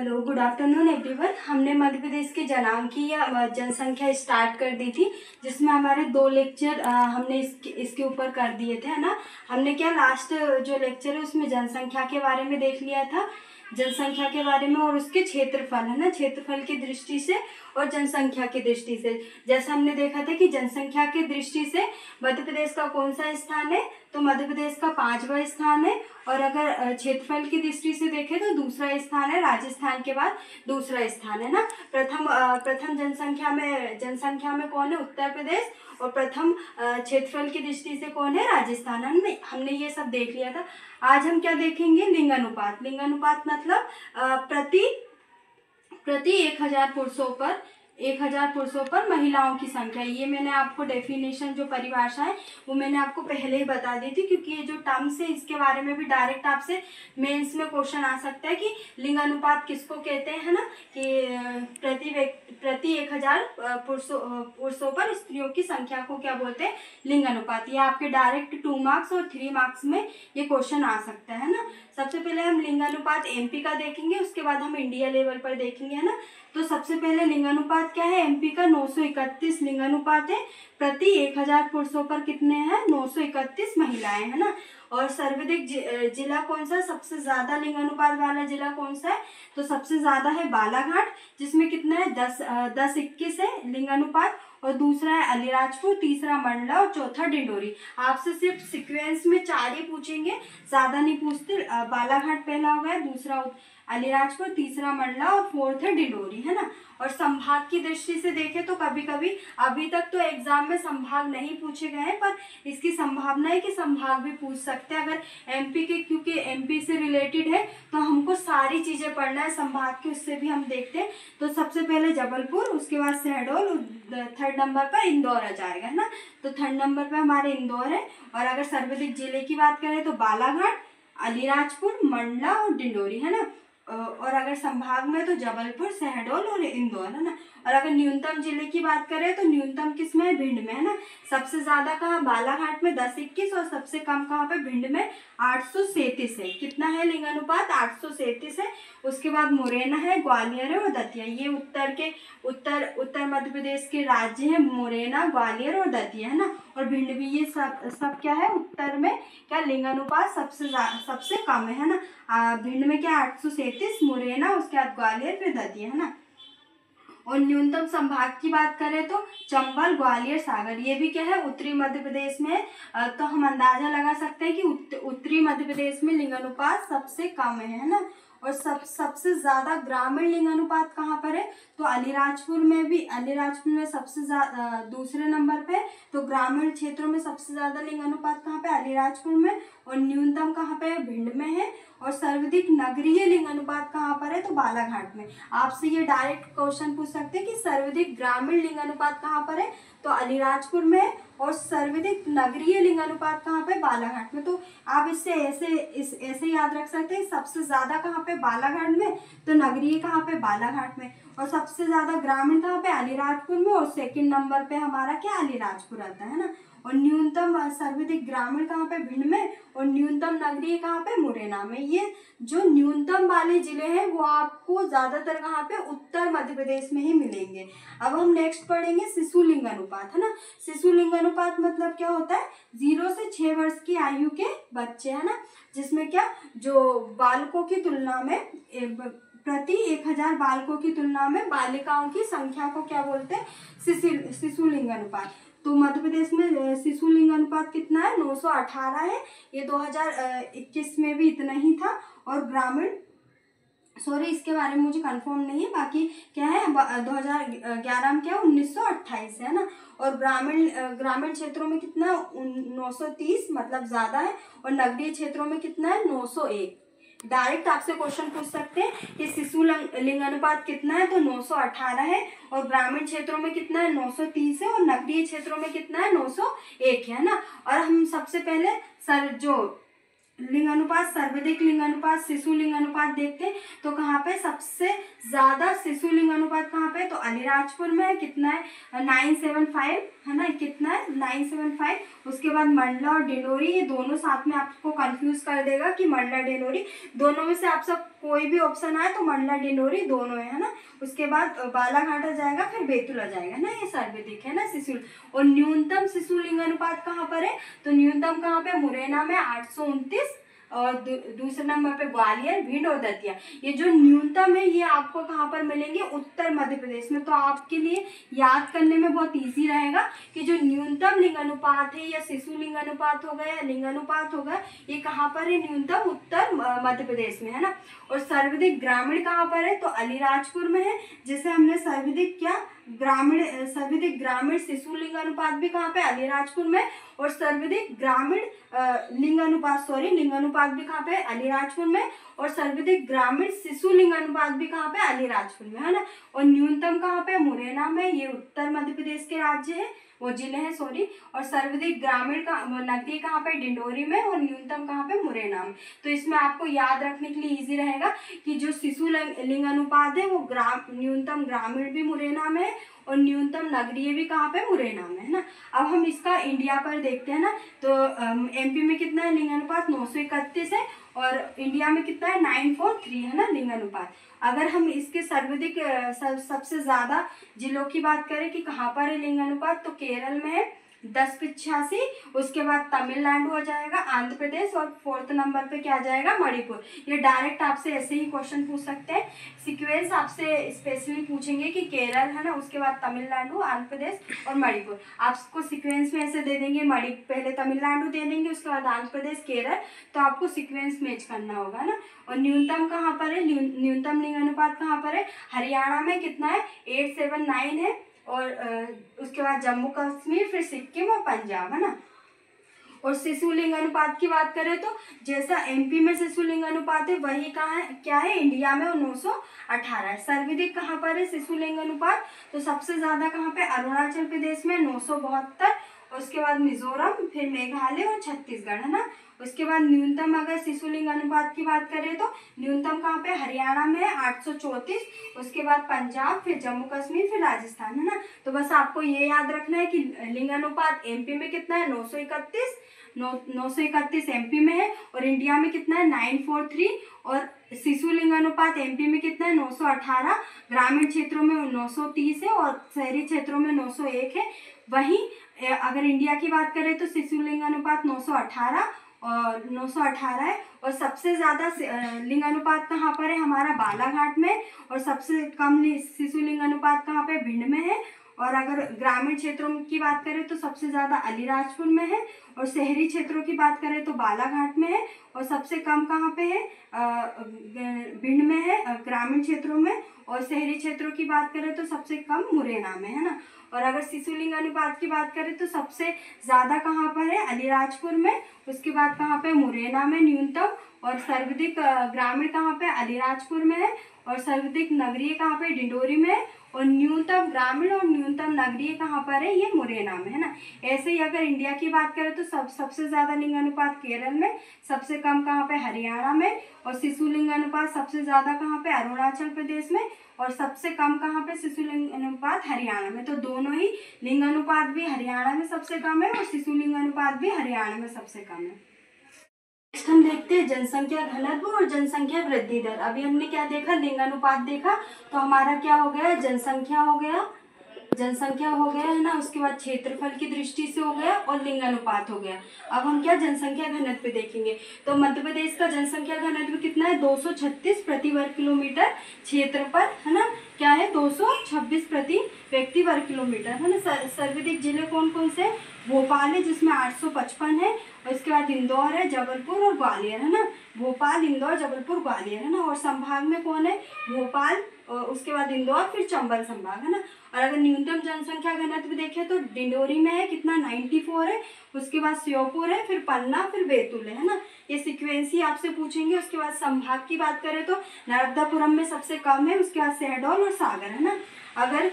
Hello, good afternoon everyone. हमने मध्य प्रदेश के जनांकी या जनसंख्या स्टार्ट कर दी थी, जिसमें हमारे 2 लेक्चर हमने इसके ऊपर कर दिए थे, है ना। हमने क्या लास्ट जो लेक्चर है उसमें जनसंख्या के बारे में देख लिया था, जनसंख्या के बारे में और उसके क्षेत्रफल, है ना, क्षेत्रफल की दृष्टि से और जनसंख्या की दृष्टि से। जैसा हमने देखा था कि जनसंख्या की दृष्टि से मध्य प्रदेश का कौन सा स्थान है, तो मध्य प्रदेश का 5वां स्थान है। और अगर क्षेत्रफल की दृष्टि से देखें तो दूसरा स्थान है, राजस्थान के बाद दूसरा स्थान है ना। प्रथम जनसंख्या में कौन है, उत्तर प्रदेश। और प्रथम क्षेत्रफल की दृष्टि से कौन है, राजस्थान। हमने ये सब देख लिया था। आज हम क्या देखेंगे, लिंगानुपात। लिंगानुपात मतलब प्रति 1000 पुरुषों पर महिलाओं की संख्या। ये मैंने आपको डेफिनेशन, जो परिभाषा है वो मैंने आपको पहले ही बता दी थी, क्योंकि ये जो टर्म्स है इसके बारे में भी डायरेक्ट आपसे मेंस में क्वेश्चन आ सकता है कि लिंगानुपात किसको कहते हैं, है ना। कि प्रति 1000 पुरुषों पर स्त्रियों की संख्या को क्या बोलते हैं, लिंगानुपात। ये आपके डायरेक्ट 2 मार्क्स और 3 मार्क्स में ये क्वेश्चन आ सकता है ना। सबसे पहले हम लिंगानुपात एमपी का देखेंगे, उसके बाद हम इंडिया लेवल पर देखेंगे, है ना। तो सबसे पहले लिंगानुपात क्या है, एमपी का 931 लिंगानुपात है। प्रति 1000 पुरुषों पर कितने हैं, 931 महिलाएं, है ना। और सर्वाधिक जिला कौन सा, सबसे ज्यादा लिंगानुपात वाला जिला कौन सा है, तो सबसे ज्यादा है बालाघाट, जिसमें कितना है 10-21 है लिंगानुपात। और दूसरा है अलीराजपुर, तीसरा मंडला और चौथा डिंडोरी। आपसे सिर्फ सीक्वेंस में 4 ही पूछेंगे, ज्यादा नहीं पूछते। बालाघाट पहला हो गया, दूसरा अलीराजपुर, तीसरा मंडला और 4th है डिंडोरी, है ना। और संभाग की दृष्टि से देखें तो कभी कभी, अभी तक तो एग्जाम में संभाग नहीं पूछे गए हैं, पर इसकी संभावना है कि संभाग भी पूछ सकते हैं अगर एमपी के, क्योंकि एमपी से रिलेटेड है तो हमको सारी चीजें पढ़ना है संभाग की, उससे भी हम देखते हैं। तो सबसे पहले जबलपुर, उसके बाद शहडोल, 3rd नंबर पर इंदौर आ जाएगा, है ना। तो 3rd नंबर पर हमारे इंदौर है। और अगर सर्वाधिक जिले की बात करें तो बालाघाट, अलीराजपुर, मंडला और डिंडोरी, है ना। और अगर संभाग में तो जबलपुर, शहडोल और इंदौर, है ना। और अगर न्यूनतम जिले की बात करें तो न्यूनतम किसमें है, भिंड में, है ना। सबसे ज्यादा कहाँ, बालाघाट में 10-21 और सबसे कम कहाँ पे, भिंड में 837 है। कितना है लिंगानुपात, 837 है। उसके बाद मुरैना है, ग्वालियर है और दतिया। ये उत्तर मध्य प्रदेश के राज्य हैं, मुरैना, ग्वालियर और दतिया, है ना। और भिंड भी, ये सब क्या है, उत्तर में क्या लिंगानुपात सबसे कम है ना। भिंड में क्या 837, मुरैना, उसके बाद ग्वालियर, फिर दतिया, है ना। और न्यूनतम संभाग की बात करें तो चंबल, ग्वालियर, सागर, ये भी क्या है, उत्तरी मध्य प्रदेश में। तो हम अंदाजा लगा सकते हैं कि उत्तरी मध्य प्रदेश में लिंगानुपात सबसे कम है ना। और सबसे ज्यादा ग्रामीण लिंगानुपात कहाँ पर है, तो अलीराजपुर में सबसे ज्यादा दूसरे नंबर पे। तो ग्रामीण क्षेत्रों में सबसे ज्यादा लिंगानुपात कहाँ पे, अलीराजपुर में। और न्यूनतम कहाँ पे है, भिंड में है। और सर्वाधिक नगरीय लिंगानुपात कहाँ पर है, तो बालाघाट में। आपसे ये डायरेक्ट क्वेश्चन पूछ सकते हैं कि सर्वाधिक ग्रामीण लिंगानुपात कहाँ पर है, तो अलीराजपुर में। और सर्वाधिक नगरीय लिंगानुपात कहाँ पे, बालाघाट में। तो आप इससे ऐसे याद रख सकते हैं, सबसे ज्यादा कहाँ पे, बालाघाट में, तो नगरीय कहाँ पे, बालाघाट में। और सबसे ज्यादा ग्रामीण कहाँ पे, अलीराजपुर में। और 2nd नंबर पे हमारा क्या, अलीराजपुर आता है ना। और न्यूनतम सर्वाधिक ग्रामीण कहाँ पे, भिंड में। और न्यूनतम नगरीय कहाँ पे, मुरैना में। ये जो न्यूनतम वाले जिले हैं वो आपको ज्यादातर कहाँ पे, उत्तर मध्य प्रदेश में ही मिलेंगे। अब हम नेक्स्ट पढ़ेंगे शिशु लिंगानुपात, है ना। शिशु लिंगानुपात मतलब क्या होता है, 0 से 6 वर्ष की आयु के बच्चे, है ना, जिसमें क्या, जो बालकों की तुलना में प्रति 1000 बालकों की तुलना में बालिकाओं की संख्या को क्या बोलते हैं, शिशु लिंगानुपात। तो मध्य प्रदेश में शिशु लिंगानुपात कितना है, 918 है। ये 2021 में भी इतना ही था। और इसके बारे में मुझे कंफर्म नहीं है, बाकी क्या है 2011 में क्या 1928 है ना। और ग्रामीण क्षेत्रों में कितना, 930 मतलब ज्यादा है। और नगरीय क्षेत्रों में कितना है, 901। डायरेक्ट आपसे क्वेश्चन पूछ सकते हैं कि शिशु लिंगानुपात कितना है, तो 918 है। और ग्रामीण क्षेत्रों में कितना है, 930 है। और नगरीय क्षेत्रों में कितना है, 901 है ना। और हम सबसे पहले जो लिंगानुपात, सर्वाधिक लिंगानुपात, शिशु लिंगानुपात देखते हैं तो कहाँ पे सबसे ज्यादा शिशु लिंगानुपात कहाँ पे, तो अलीराजपुर में है। कितना है, 975 है ना, कितना है 975। उसके बाद मंडला और डिंडोरी, ये दोनों साथ में आपको कंफ्यूज कर देगा कि मंडला डिंडोरी, दोनों में से आप सब कोई भी ऑप्शन आए तो मंडला डिंडोरी दोनों है ना। उसके बाद बालाघाट आ जाएगा, फिर बैतूल आ जाएगा ना, ये सर्वाधिक है ना शिशु। और न्यूनतम शिशु लिंगानुपात कहाँ पर है, तो न्यूनतम कहाँ पे, मुरैना में 829, और दूसरे नंबर पे ग्वालियर, भिंड और दतिया। ये जो न्यूनतम है ये आपको कहाँ पर मिलेंगे, उत्तर मध्य प्रदेश में। तो आपके लिए याद करने में बहुत इजी रहेगा कि जो न्यूनतम लिंगानुपात है या शिशु लिंगानुपात हो गया या लिंगानुपात हो गया, ये कहाँ पर है, न्यूनतम उत्तर मध्य प्रदेश में है ना। और सर्वाधिक ग्रामीण कहाँ पर है, तो अलीराजपुर में है। जैसे हमने सर्वाधिक क्या, ग्रामीण, सर्वाधिक ग्रामीण शिशु लिंगानुपात भी कहाँ पे, अलीराजपुर में। और सर्वाधिक ग्रामीण लिंगानुपात भी कहाँ पे, अलीराजपुर में। और सर्वाधिक ग्रामीण शिशु लिंगानुपात भी कहाँ पे, अलीराजपुर में है ना। और न्यूनतम कहाँ पे, मुरैना में, ये उत्तर मध्य प्रदेश के राज्य है, वो जिले हैं सॉरी। और सर्वाधिक ग्रामीण का नगरीय कहाँ पे, डिंडोरी में। और न्यूनतम कहाँ पे, मुरैना में। तो इसमें आपको याद रखने के लिए इजी रहेगा कि जो शिशु लिंगानुपात है वो न्यूनतम ग्रामीण भी मुरैना में है और न्यूनतम नगरीय भी कहाँ पे, मुरैना में है ना। अब हम इसका इंडिया पर देखते हैं ना, तो एमपी में कितना है लिंगानुपात, 931 है। और इंडिया में कितना है, 943 है ना लिंगानुपात। अगर हम इसके सर्वाधिक सबसे ज्यादा जिलों की बात करें कि कहाँ पर है लिंगानुपात, तो केरल में है 1085। उसके बाद तमिलनाडु आ जाएगा, आंध्र प्रदेश, और 4th नंबर पे क्या आ जाएगा, मणिपुर। ये डायरेक्ट आपसे ऐसे ही क्वेश्चन पूछ सकते हैं, सीक्वेंस आपसे स्पेशली पूछेंगे कि केरल है ना, उसके बाद तमिलनाडु, आंध्र प्रदेश और मणिपुर। आपको सीक्वेंस में ऐसे दे देंगे, पहले तमिलनाडु दे देंगे, उसके बाद आंध्र प्रदेश, केरल। तो आपको सीक्वेंस मैच करना होगा ना। और न्यूनतम कहाँ पर है, न्यूनतम लिंगानुपात कहाँ पर है, हरियाणा में कितना है, 879 है। और उसके बाद जम्मू कश्मीर, फिर सिक्किम और पंजाब है ना। और शिशु लिंगानुपात की बात करें तो जैसा एमपी में शिशु लिंगानुपात है वही कहाँ है, क्या है, इंडिया में 918 है। सर्वाधिक कहाँ पर है शिशु लिंगानुपात, तो सबसे ज्यादा कहाँ पे, अरुणाचल प्रदेश में 972। उसके बाद मिजोरम, फिर मेघालय और छत्तीसगढ़ है ना। उसके बाद न्यूनतम अगर शिशु लिंगानुपात की बात करें तो न्यूनतम कहाँ पे, हरियाणा में 834। उसके बाद पंजाब, फिर जम्मू कश्मीर, फिर राजस्थान है ना। तो बस आपको ये याद रखना है कि लिंगानुपात एमपी में कितना है, 931 एमपी में है। और इंडिया में कितना है, 943। और शिशु लिंगानुपात एमपी में कितना है, 918। ग्रामीण क्षेत्रों में 930 है और शहरी क्षेत्रों में 901 है। वहीं अगर इंडिया की बात करें तो शिशु लिंगानुपात 918 है। और सबसे ज्यादा लिंगानुपात कहाँ पर है, हमारा बालाघाट में। और सबसे कम शिशु लिंगानुपात कहाँ पे, भिंड में है। और अगर ग्रामीण क्षेत्रों की बात करें तो सबसे ज्यादा अलीराजपुर में है। और शहरी क्षेत्रों की बात करें तो बालाघाट में है। और सबसे कम कहाँ पे है, भिंड में है ग्रामीण क्षेत्रों में। और शहरी क्षेत्रों की बात करें तो सबसे कम मुरैना में है ना। और अगर शिशु लिंगानुपात की बात करें तो सबसे ज्यादा कहाँ पर है, अलीराजपुर में। उसके बाद कहाँ पे, मुरैना में न्यूनतम। और सर्वाधिक ग्रामीण कहाँ पे, अलीराजपुर में है। और सर्वाधिक नगरीय कहाँ पे, डिंडोरी में है। और न्यूनतम ग्रामीण और न्यूनतम नगरीय कहाँ पर है, ये मुरैना में है ना। ऐसे ही अगर इंडिया की बात करें तो सबसे ज्यादा लिंगानुपात केरल में, सबसे कम कहाँ पे, हरियाणा में। और शिशु लिंगानुपात सबसे ज्यादा कहाँ पे, अरुणाचल प्रदेश में। और सबसे कम कहाँ पे, शिशु लिंगानुपात हरियाणा में। तो दोनों ही लिंगानुपात भी हरियाणा में सबसे कम है और शिशु लिंगानुपात भी हरियाणा में सबसे कम है। नेक्स्ट हम देखते हैं जनसंख्या घनत्व और जनसंख्या वृद्धि दर। अभी हमने क्या देखा, लिंगानुपात देखा, तो हमारा क्या हो गया, जनसंख्या हो गया है ना। उसके बाद क्षेत्रफल की दृष्टि से हो गया और लिंगानुपात हो गया। अब हम क्या, जनसंख्या घनत्व देखेंगे। तो मध्य प्रदेश का जनसंख्या घनत्व कितना है, 236 प्रति वर्ग किलोमीटर क्षेत्रफल है ना। क्या है, 226 प्रति व्यक्ति वर्ग किलोमीटर है ना। सर्वाधिक जिले कौन कौन से, भोपाल है जिसमें 855 है। और इसके बाद इंदौर है, जबलपुर और ग्वालियर है ना। भोपाल, इंदौर, जबलपुर, ग्वालियर है ना। और संभाग में कौन है, भोपाल, उसके बाद इंदौर, फिर चंबल संभाग है ना। और अगर न्यूनतम जनसंख्या घनत्व देखें तो डिंडोरी में है कितना, 94 है। उसके बाद श्योपुर है, फिर पन्ना, फिर बैतूल है ना। ये सीक्वेंस ही आपसे पूछेंगे। उसके बाद संभाग की बात करें तो नर्मदापुरम में सबसे कम है। उसके बाद शहडोल और सागर है ना। अगर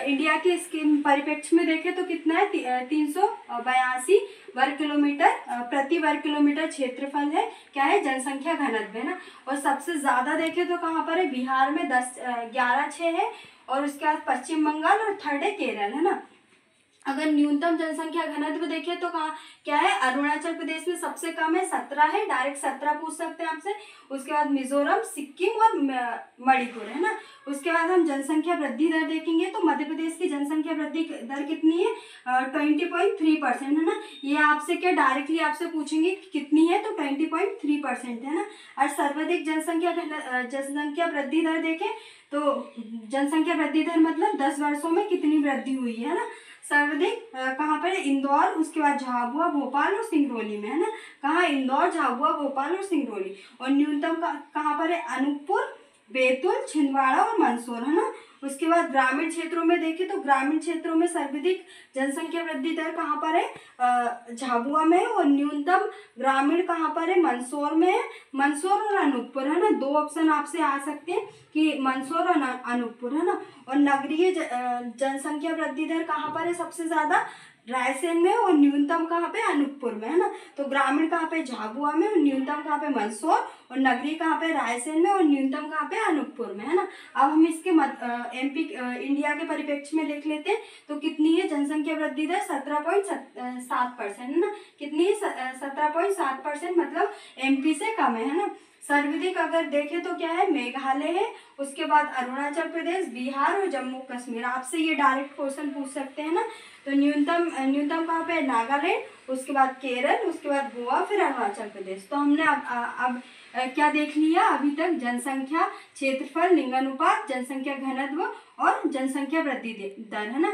इंडिया के इसके परिप्रेक्ष्य में देखें तो कितना है, 382 वर्ग किलोमीटर प्रति वर्ग किलोमीटर क्षेत्रफल है, क्या है, जनसंख्या घनत्व है ना। और सबसे ज्यादा देखें तो कहाँ पर है, बिहार में 11.6 है, और उसके बाद पश्चिम बंगाल, और थर्ड है केरल, है ना। अगर न्यूनतम जनसंख्या घनत्व देखें तो कहाँ क्या है, अरुणाचल प्रदेश में सबसे कम है, 17 है, डायरेक्ट 17 पूछ सकते हैं आपसे। उसके बाद मिजोरम, सिक्किम और मणिपुर, है ना। उसके बाद हम जनसंख्या वृद्धि दर देखेंगे तो मध्य प्रदेश की जनसंख्या वृद्धि दर कितनी है, 20.3%, है ना। ये आपसे क्या डायरेक्टली आपसे पूछेंगे कि कितनी है, तो 20.3% है ना। और सर्वाधिक जनसंख्या वृद्धि दर देखें तो जनसंख्या वृद्धि दर मतलब 10 वर्षों में कितनी वृद्धि हुई है ना। सर्वाधिक कहाँ पर है, इंदौर, उसके बाद झाबुआ, भोपाल और सिंगरौली में, है ना। कहाँ, इंदौर, झाबुआ, भोपाल और सिंगरौली। और न्यूनतम कहाँ पर है, अनूपपुर, बैतूल, छिंदवाड़ा और मंदसौर, है ना। उसके बाद ग्रामीण क्षेत्रों में देखें तो ग्रामीण क्षेत्रों में सर्वाधिक जनसंख्या वृद्धि दर कहाँ पर है, झाबुआ में है, और न्यूनतम ग्रामीण कहाँ पर है, मंदसौर में है। मंदसौर और अनूपपुर, है ना, दो ऑप्शन आपसे आ सकते हैं कि मंदसौर और अनूपपुर, है ना। और नगरीय जनसंख्या वृद्धि दर कहाँ पर है सबसे ज्यादा, रायसेन में, और न्यूनतम कहाँ पे, अनूपपुर में, है ना। तो ग्रामीण कहाँ पे, झाबुआ में, और न्यूनतम कहाँ पे, मंदसौर, और नगरीय कहाँ पे, रायसेन में, और न्यूनतम कहाँ पे, अनूपपुर में, है ना। अब हम इसके एमपी इंडिया के परिप्रेक्ष्य में देख लेते हैं तो कितनी है जनसंख्या वृद्धि दर, 17.7%, है ना। कितनी है, 17.7%, मतलब एमपी से कम है ना। सर्वाधिक अगर देखें तो क्या है, मेघालय है, उसके बाद अरुणाचल प्रदेश, बिहार और जम्मू कश्मीर। आपसे ये डायरेक्ट क्वेश्चन पूछ सकते हैं ना। तो न्यूनतम कहाँ पे, नागालैंड, उसके बाद केरल, उसके बाद गोवा, फिर अरुणाचल प्रदेश। तो हमने अब क्या देख लिया अभी तक, जनसंख्या, क्षेत्रफल, लिंगानुपात, जनसंख्या घनत्व और जनसंख्या वृद्धि दर, है ना।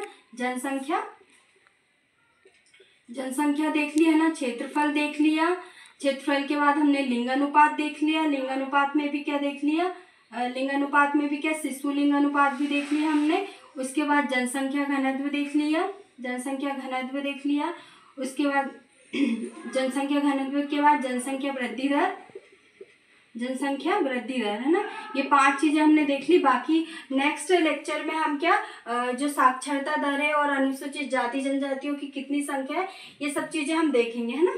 जनसंख्या देख लिया ना, क्षेत्रफल देख लिया, क्षेत्रफल के बाद हमने लिंगानुपात देख लिया, लिंगानुपात में भी क्या देख लिया, लिंगानुपात में भी क्या, शिशु लिंगानुपात भी देख लिया हमने। उसके बाद जनसंख्या घनत्व देख लिया, जनसंख्या घनत्व देख लिया। उसके बाद जनसंख्या घनत्व के बाद जनसंख्या वृद्धि दर, जनसंख्या वृद्धि दर, है ना। ये 5 चीजें हमने देख ली। बाकी नेक्स्ट लेक्चर में हम क्या जो साक्षरता दर है और अनुसूचित जाति जनजातियों की कितनी संख्या है, ये सब चीजें हम देखेंगे, है ना।